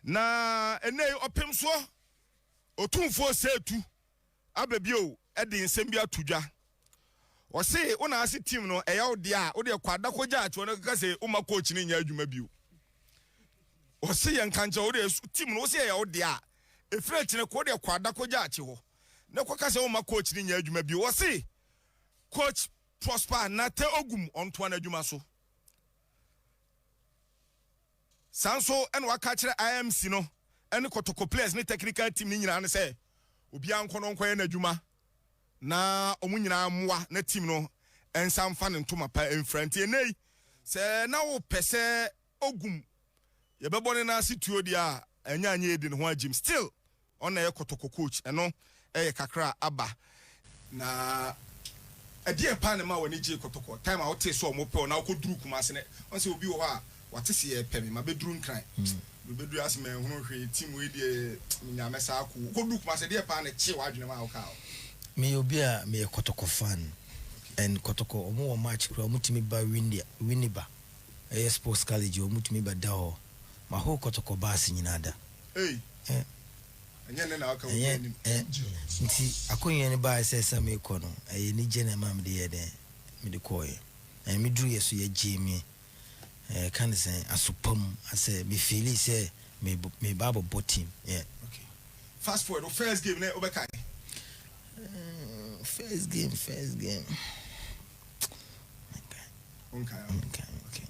na ene opem so otumfo setu ababio e de nsem bi atudwa o se una ase team no eya wo de a wo de kwada koja acho no ka se uma coach ni nya adwuma bio o se yen kancha wo de team no wo se eya wo de a efre kine ko de kwada koja ache ho na ko ka se uma coach ni nya adwuma bio wo se coach Prosper na te ogum onto na adwuma so sanso en waka kire IMC no en kotoko players ni technical team ni nyina ne se obi ankono nkoye na adwuma na omunyina amwa na team no ensam fa ne ntoma pa enfrante nei se na wo pese ogum ye bebone na situo dia anya anya edi ne ho agim still on na ye kotoko coach eno eye kakra aba na adie pa ne ma woni je kotoko time a wo te so mo pe na wo duru kuma se ne on se obi wo ha wate se ye pe me ma beduru nkran me beduru ase me hunu hwe team we die nya mesa aku ko duru kuma se die pa ne che wa adwene ma wo ka me obi a me kotoko fan and kotoko omo match kura omutimi ba winiba sports college omutimi ba dawo ma ho kotoko bas nyinada anya na aka wo nti akonye ne ba se me ko no ni gene mam de ye de me de koye me duru yeso ye jemi kan say asupam ase me feel say me babo botim okay fast forward the first game na obekai first game okay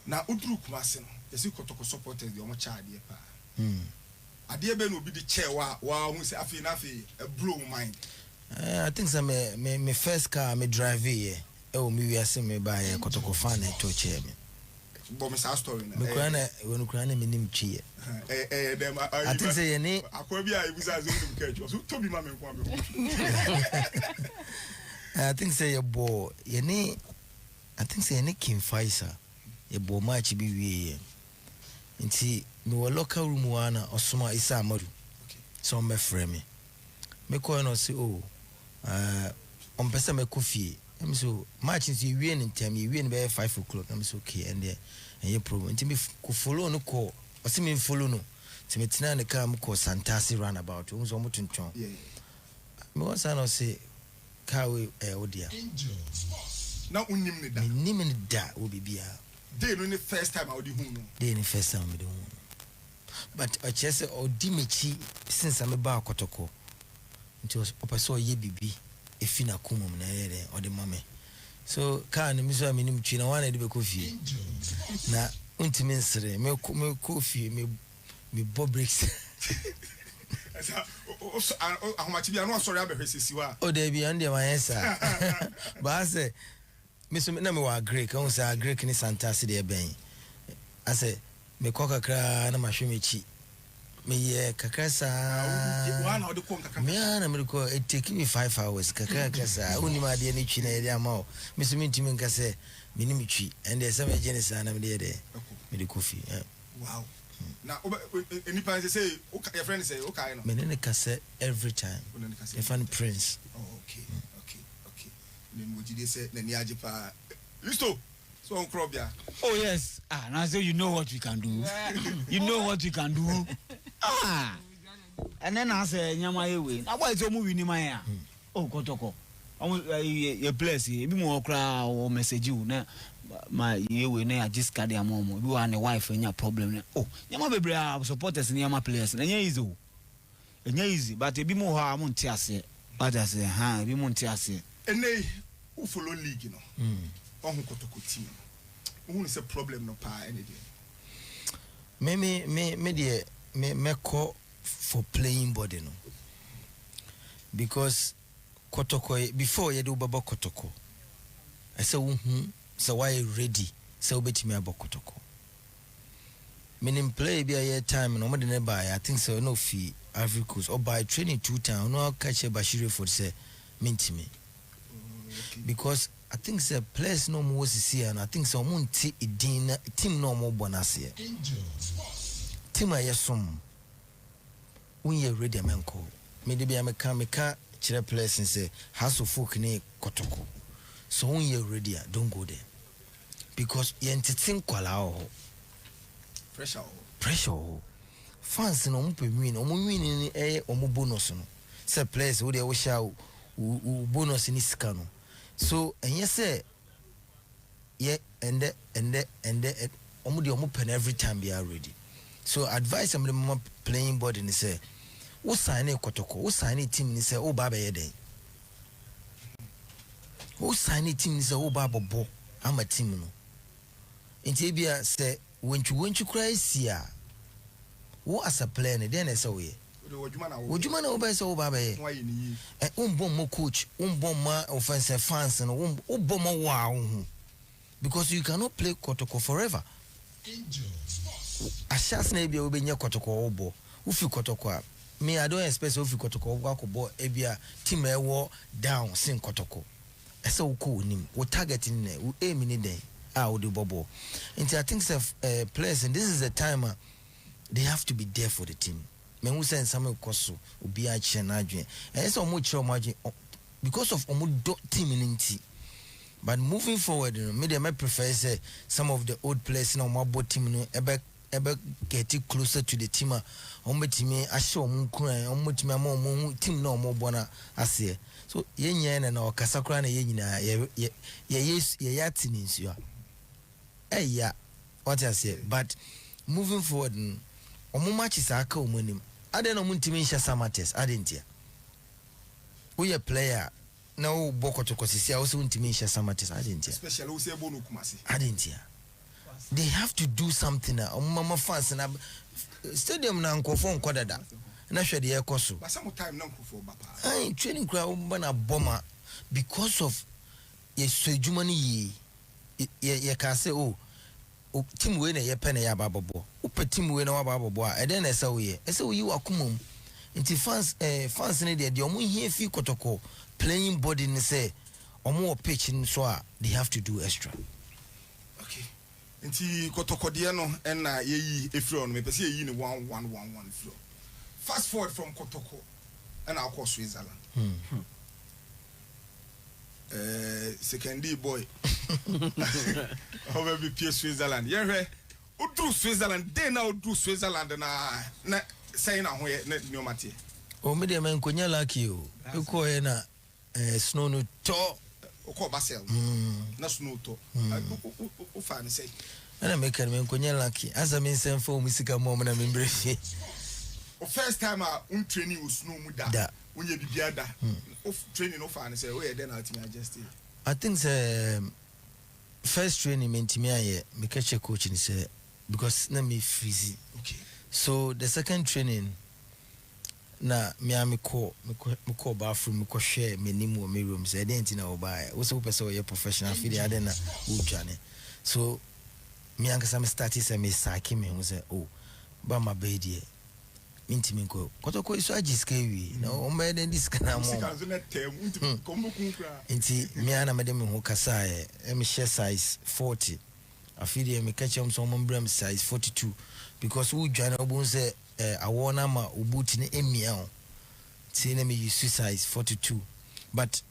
na udru kumase no yesi kotoko supporters de omo chaade pa ade be no obi di chewa wa hu se afi na afi blow mind I think so me first car me drive here o mi wiase me buy kotoko fan to chair me but me sa story na me krana me nim chie dem I think say any akwa bi a ibuza zo nim catch so to bi ma me kwa me I think say your boy any I think say any King Faisal your boy match bi wie nti me wo local room wana osoma isa amadu so me frame me ko no say oh on pesa me kofie I'm so match nti wie ni time wie ni be 5 o'clock I'm so okay and there and your problem nti me ko follow no ko osi me follow no nti me tina ne kam ko Santasi roundabout unzo mutunchon me was no say kawe odia na unnim ni da obi bia they no the first time I would hu no they ni first time me do but I just odi mechi since I'm ba kotoko nti opeso ye bibi efina kumum na yere odi mame so ka ni miso amini mtwi na wana de be kofi na untimi nsere me kofi me bob bricks asa ahomachi bia no sorry abehwesisi wa o de bia ndie mayensa ba se miso na me wa Greek on say Greek ni Santasi de ben ase me kokakra na mahwemechi me ye kakasa wana odi ko kakaka me ana me ko it take me 5 hours kakasa uni ma de ni twi na ye ama miso ntimi nkase me ni mitwi and there some genesis na me de me kofi wow na any pan say your friend say okay no me ne kase every time the fan prince okay then what you say na ni ajipa listo so on crobia oh yes now so you know what we can do you know what we can do and then I say nyama ewe na why so mu wini man ya kotoko your place bi mo okra o message you na ma yewe na just card ya mom bi wa ne wife nya problem na nyama bebre supporters ni nyama players na nya easy but bi mo ha mo nti ase but ase bi mo nti ase enei u follow league no ohun kotoko team ohun is a problem no pa anything me de me call for playing body no because kotoko before you do baba kotoko I say so why ready so betimi abokotoko meaning play be a time no more than buy I think so no fee Africans or by training 2 times no catch Bashir for say mintimi because I think the players no more see and I think so munti idin team no more bonus here team ayesom when you ready amenko me de bia me can chire players and say house of folk ni kotoko so when you ready don't go there because you entertain kwala pressure fans no mo pe win ni omo bonus no say players wo dey wo sha bonus ni sika no so enye say yeah and omo dey omo pen every time be ready so advice am the playing body ni say wo sign e kotoko wo sign e team ni say wo ba be den wo sign e team ni say wo ba bobo ama team no nti bia say wonchu kra sia wo as a player ne den say wo ye wojuma na wo ba say wo ba be umbom mo coach umbom ma offensive fans no umbom mo wa ho because you cannot play kotoko forever ashas na bia wo be nya kotoko obo wo fi kotoko a me I don't expect so fi kotoko wo akobọ ebia team e wo down sin kotoko ese wo ko nim wo target ni wo aim ni den wo do bobo and I think players and this is the time they have to be there for the team men who send some koso obi a che na adwen ese o mo chiro mo adwen because of omo team ni nti but moving forward me dey prefer say some of the old players na omo abo team no ebe get closer to the team ombetimi ahye omunkran ombetimi ama team na omobona ase so yenye na okasakra na yenyina ye yati ninsuo eya what I say but moving forward omo matches aka omonim ade na omuntimi hye samates adentia we a player na wo bokotoko sisi a wo se untimi hye samates adentia especially wo se ebo no kumase adentia they have to do something mama fans na stadium na nkofo nkodada na hwede ye koso but some time na nkofo ba pa training crowd na bomber because of yes adwuma ni ye ka say team we na ye pene ya babobo team we na wa babobo a eden na ese wo yi wakomom nti fans ne de omo hie fi kotoko playing body ni say omo pitch ni so a they have to do extra. Okay. Nti kotoko de no na yeyi efiro no me pese yeyi ni 1111 flow. Fast forward from kotoko and akọ Switzerland. Secondary boy. How be PS Switzerland. Yeah hwe. Udru Switzerland dey na udru Switzerland na say na ho ye na nyomate. O me de men konya lucky o. Eko ye na snow no to okọ Basel na snow to o fa ni say ana me kan men konya lucky asa men sem fa o musika mo na me mbrefi o first time training o snow mu da onye bibia da o training o fa ni say o ye den ultimate adjust I think first training meant me aye me catch a coach ni say because na me freezy okay so the second training na me call bathroom me share me nimu me room say didn't na oba wo so person we professional feel dey na wo dwane so me ankasa me start say me saki me wo say ba ma be die intimi ko kotoko iso ajiska wi na o me den diska mo inti me ana me dem ho kasa me share size 40 afidi me catch am so mo bram size 42 because wo dwane obun say awona ma obuti ne emia o ti na me use size 42 but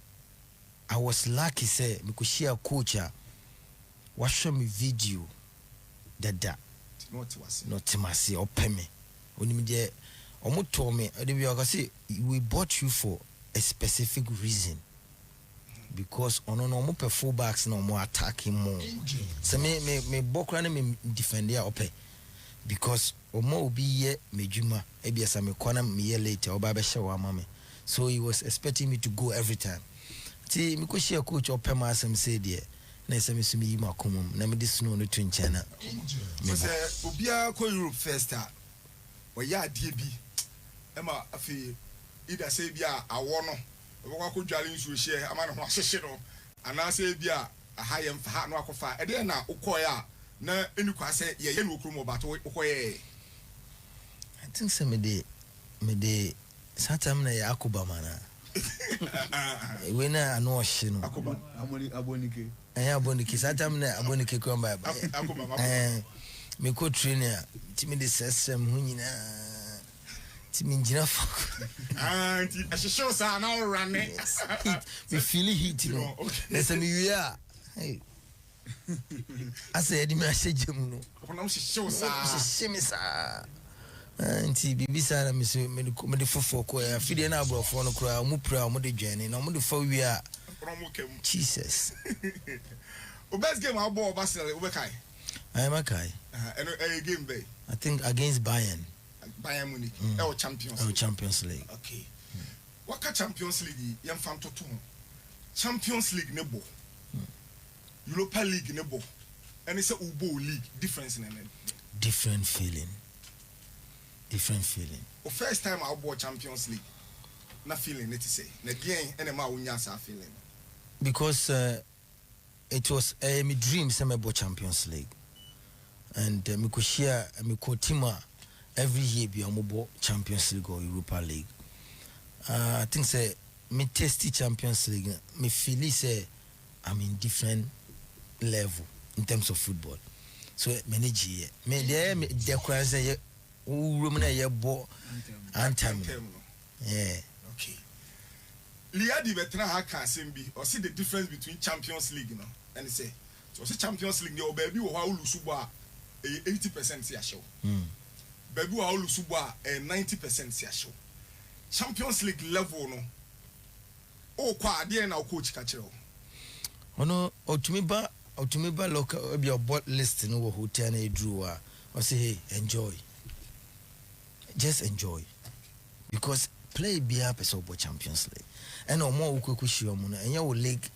I was lucky say me ko share coach wa show me video dada not masi opeme onimi de omo told me say we bought you for a specific reason because ono no mo pe full backs no mo attacking more so me bokra na me defend ya ope because omo obi ye medjuma ebiasa me kwana me ye later oba be hye wa mama so he was expecting me to go every time ti me ko share coach ope ma asem say de na se me sumi yi makomum na me de snow no to nchana me say obia ko Europe first we ya die bi ema afi ida say bia awo no we ko dwale nsu hye ama no hyehyɛ no ana say bia aha ye mfa ha no akofa e de na ukoya na eni kwa say ye no okrum obato ukoye I think say me de satam na ya akuba mana we na ano hye no akuba abonike abonike satam na abonike ko mba akuba me ko trainer timi de sesem hu nyina timi njina fok anti ashisho sa na rane me feel heat no na se me wi a hey asa yedi me ahyegem no onam shisho sa shimi sa nti bibi sana me so me de fofo ko ya fide na abrofo no kura mu pra mu de dwane na mu de fa wi a Jesus. O best game how ball Barcelona we kai. I am a kai. And a game bay. I think against Bayern. Bayern Munich. Champions League. Okay. What ka Champions League yam fan to Champions League nebo. Europa League nebo. And it's a Ubo League difference in it. Different feeling. The first time I bought Champions League, not feeling it to say. Again, and my own feeling. Because it was my dream to bought Champions League, and me could share me team every year be a Champions League or Europa League. I think say me tasty Champions League, me feel say I'm in different level in terms of football. So manage here. Me there me say room na ye bo anthem. Yeah. Okay. Liadi veteran ha can be or see the difference between Champions League no and say so see Champions League your baby wo ha ulusu bo a 80% see show. Baby wo ha ulusu bo a 90% see show. Champions League level no o kwa ade na coach ka kire o. Ono otumi ba local be your board list no wo hotel na drew a o say hey enjoy. Just enjoy because play be up as about Champions League and no more ukukushiomu and your league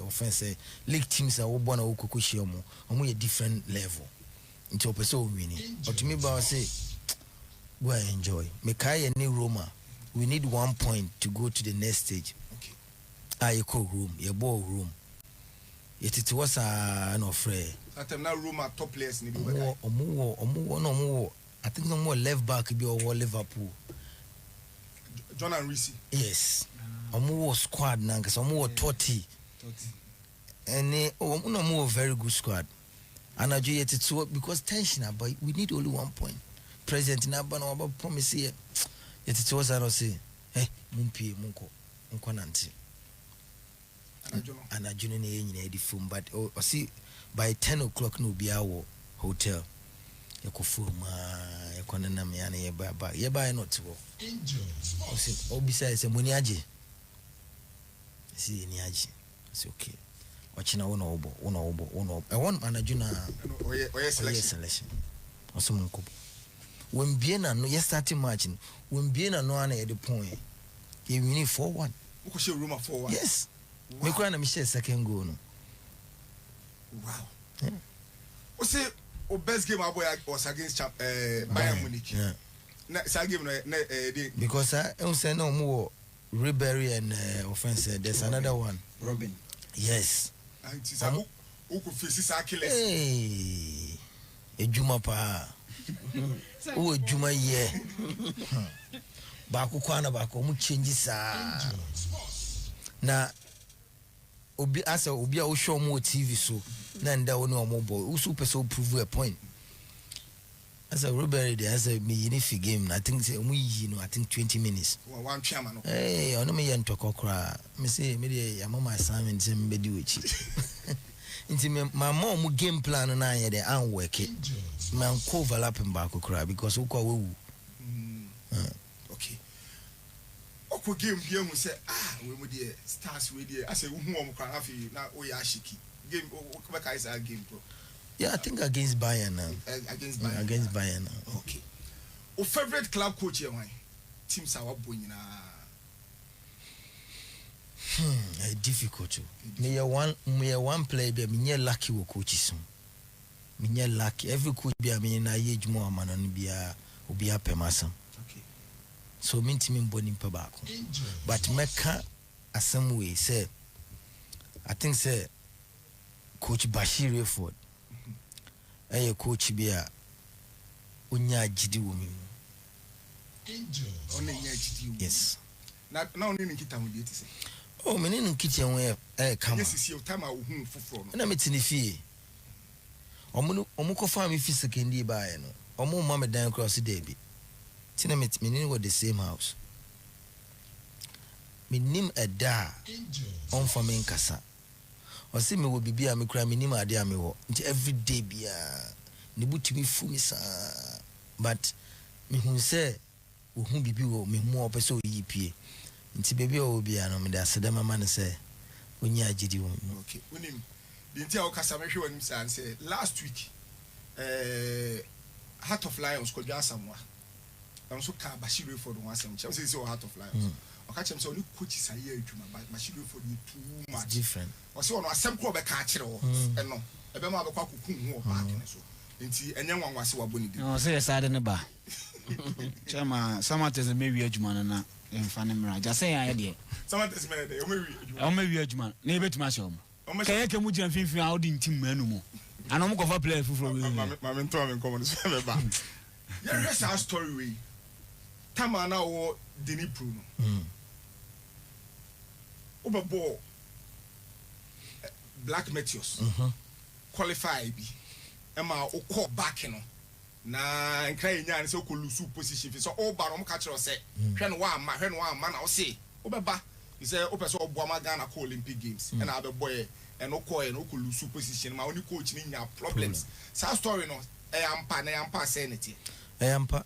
offense league teams are born ukukushiomu a different level into person winning or to me about say go and enjoy Mekai and Roma we need 1 point to go to the next stage. Okay. Call room your ball room yet it was an afraid that time now Roma top players need no I think no more left back be or Liverpool. John and Risi. Yes. Omo squad na cuz omo 30. And no more very good squad. And I do it to because tension but we need only 1 point. President na ba no promise here. Yet it was I say, "Hey, mumpi munko nanti." And I join na nyina di film but see by 10 o'clock no be our hotel. Yakofuma yakonana me ana yeba not wo obisa se muni aje si ni aje it's okay wachina wona obo I want managuna oye selection osum nko when biena no yes starting match when biena no ana at the point you win 4-1 uko she room 4-1 yes me kwa na me share second goal no wow yeah. O say o best game aboy was against Bayern Munich. Yeah. Na sa game no because I say no more Ribery and offense there's another one. Robin. Yes. Who could face this Achilles? Hey. Ejuma pa. O ejuma ye. Ba ko kwa na ba ko mu change sa. Na obi asa obi a wo show mo TV so na nda woni o mo boy wo super so prove a point asa Ribery dey asa me yini fi game I think say mu yi no I think 20 minutes one chairman no eh ono me ye ntokokora me say me dey ya mama assignment say me bedi wechi nti me ma mo game plan na ye dey an work it man ko overlap back kokora because wo kwa wewu okay oko game bia mu say we mu dey stars we dey asa hu o mo kwa afi na o ya shiki game o ka is a game bro. Yeah, I think against Bayern now. Against Bayern now. Okay. O favorite club coach here why? Teams are boy na. Difficult. Me one player be me lucky wo coaches. Me lucky every coach be me na age mo amana no bia obi apemasam. Okay. So me team mboni mpa ba ko. But meka asem we say I think say Coach Bashir Rayford coach bia unya gidi wo mi on nya gidi wo yes na only nkita ho dey ti say oh me ni nkita ho kama yes see your time a wo hu foforo no na me tini fie omu ko fa me fi second year ba no omu ma me dan cross dey bi tina me ni go the same house me nim eda on for me nkasa o se me wo bibia me kura me nim ade ame wo nti every day bia ne butumi fu mi sa but me hu say wo hu bibi wo me hu opese o yi pie nti baby o bia no me da se da mama ne say onyi agidi wo. Okay, unim the ntia o kasa me hwe wanim san say last week Heart of Lions ko dwa samwa am so ka Bashiru for the one sam say say Heart of Lions o ka chem say only coach say adwuma Bashiru for the too much different o say ono asem ko be ka kire wo eno ebe ma be kwa kokun hu o back ne so nti enye nwanwase waboni di no say sade ne ba chama samates me wi adwuma na emfa ne mra ja say ya de samates me de o me wi adwuma na e betuma se o kaya ke mu jira finfin a odi ntim manu mu ana mo ko fa player fufuro wi ma me nto am come so me ba yeah that's our story we tama na wo Dini Pro no Obabo Black Meteors qualify bi ema okọ back no na nkra nya ne se okolusu position fi so oba no mka kire se hwe no wa ma na wo se obeba ise opese obo ma Ghana ko Olympic Games na abeboy and okọ no okolusu position ma oni coach ni nya problems sa story no ampa na ampa sanity ampa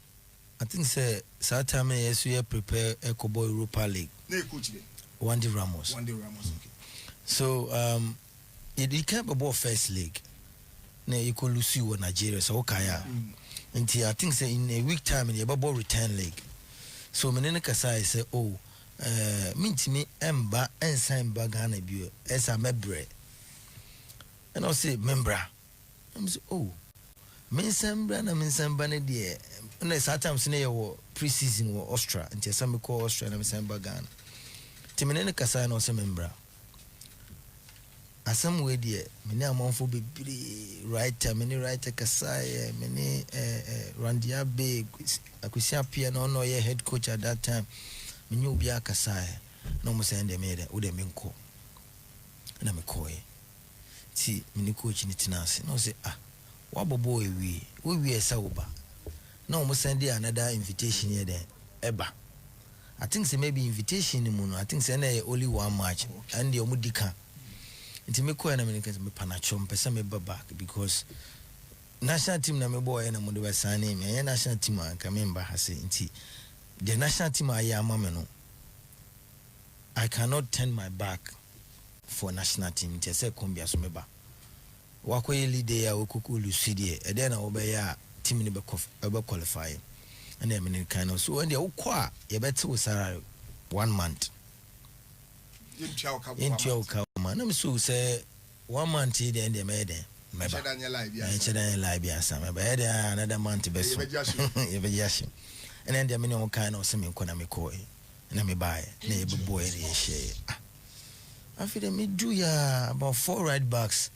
I think say Saturday yes we prepare Ecoboy Europa League na coach dey Wandy Ramos okay. So it came about first league na Ikolusi wo Nigeria so okaya nti I think say in a week time in the bubble return league so menene kasa say oh mintimi emba ensign ba Ghana bio esa mebre and I say membra I'm say oh mensembra na mensembra ne de na sometimes na ye pre-season wo Austria nti esa me call Austria na mensembra Ghana timenene kasa na say membra asam we de meni amonfo bebiri writer meni writer kasa meni Randia Big Akwisia Pia no no ye head coach at that time meni obi akasa no mo send me de wo de me nko na me koy ti meni coach ni tinase no say wabobo we esa oba no mo send another invitation here then eba I think say maybe invitation ni mu no I think say na only one match and the omudika nti me koya na me nka me panacho mpesa me back because national team na me boy na mo de basane me national team anka member hase nti the national team aye amame no I cannot turn my back for national team nti say kombia so me ba wakoye leader ya okuku lucidi e de na obeya team ni be qualify and I mean kind of so when they ukwa ye beti usara 1 month into your man I'm so say 1 month the end made me ba Daniel live ya sama ba there another month be so ye be yashi and then the mean kind of some ko na me ko na me buy na ye boy ye share I feel me do ya about 4 right backs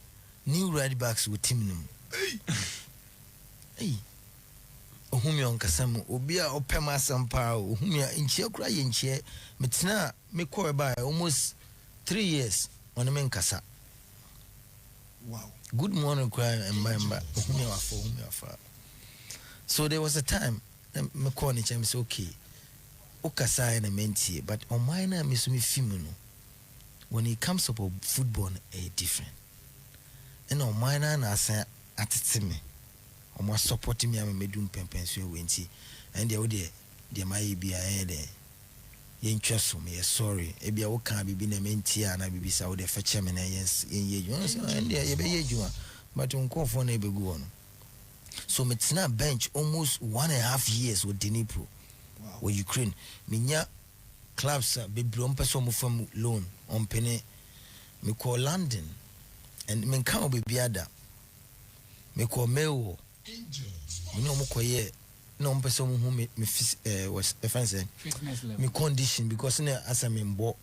new right backs with team num hey ohumi onkasam obi a opem asampa ohumi a nchie kura ye nchie metena me ko ba almost 3 years on me nkasa wow good morning cry and member ohumi wafa so there was a time me ko ni chem say okay okasa na mentie but on mine na me so me film no when it comes up football different and on mine na asa atete me omo support me am medum pempenso e wenti and de my bia de ye ntwaso me sorry e bia wo kan bibi na menti a na bibi sa wo de feche me na yes ye and ye be ye juma but unko for na be go on so me tina bench almost 1.5 years with Dini Pro with Ukraine minya clubs be brom person mo from loan on penny me call London and me kan obi ada me call Mewo me no mo koye no person who me was offensive me condition because na as me mbo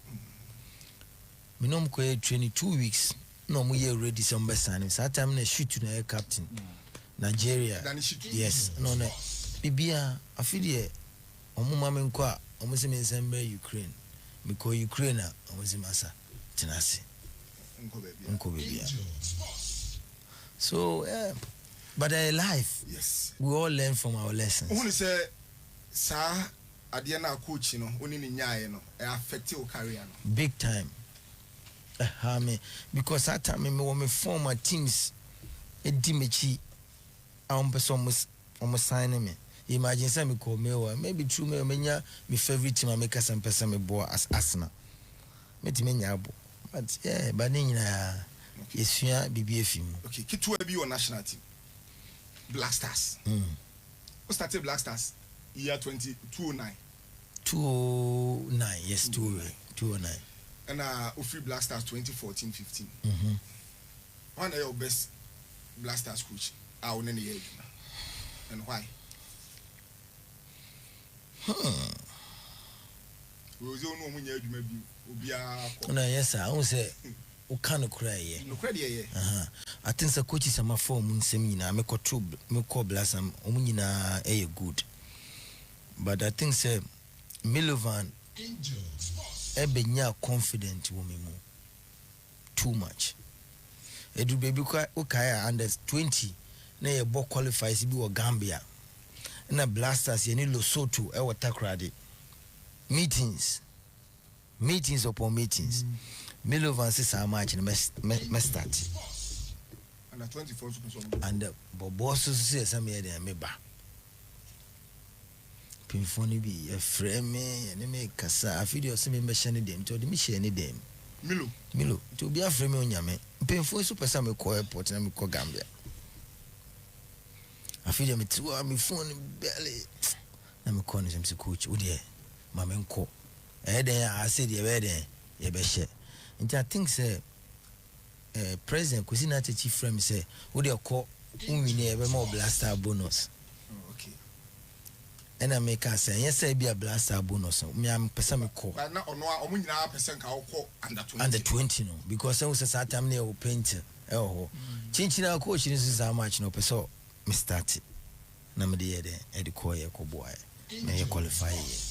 me no mo koye 22 weeks no mo ye ready some best sign so time na shoot na captain Nigeria yes no bibia afidie omo ma me nko a omo se me nsembe Ukraine me ko Ukraine a omo se masa tinase nko bibia so but life yes we all learn from our lessons who say sa ade na coach no oni ni nyaaye no e affect your career no big time me because that time me when former teams e di mechi am person almost sign me imagine say me call me maybe true me menya me favorite team make some person me boy as Arsenal me ti menya abo but yeah but nyina yesua bibi afim okay kitu abi your national team Black Stars who started Black Stars year 2009 yes 209 and free Black Stars 2014-15 one of your best Black Stars coach I will name and why we was only one year no yes sir I say o kan cry here no cry here I think the coaches am form nsem nyina me call Blasam o nyina good but I think say Milovan ebenya confident woman too much edu baby okay under 20 na ye bo qualifies bi wo Gambia na Blasters ye ni Lesotho e wo Takrade meetings upon meetings Milovan says how much in me start under 24 and boss say some here dey me ba pinfoni bi e frame me me kasa afidio se me share ne dem to de me share ne dem Milo to be a frame onyame pinfo super sam me call airport na me call Gambia afidio me tu me phone belly na me call them coach wo de ma me nko den I say de be den ye be share nti I think say president Kwesina Techi frame say wo de call unwini e be more blaster bonus okay and I make us say yes I be a blaster bonus me am pesa me call but na ono a omunyina person ka call under 20 no because when say time na o paint chinchina coach ni so much no pesa me start na me de e de call ye ko boy me qualify ye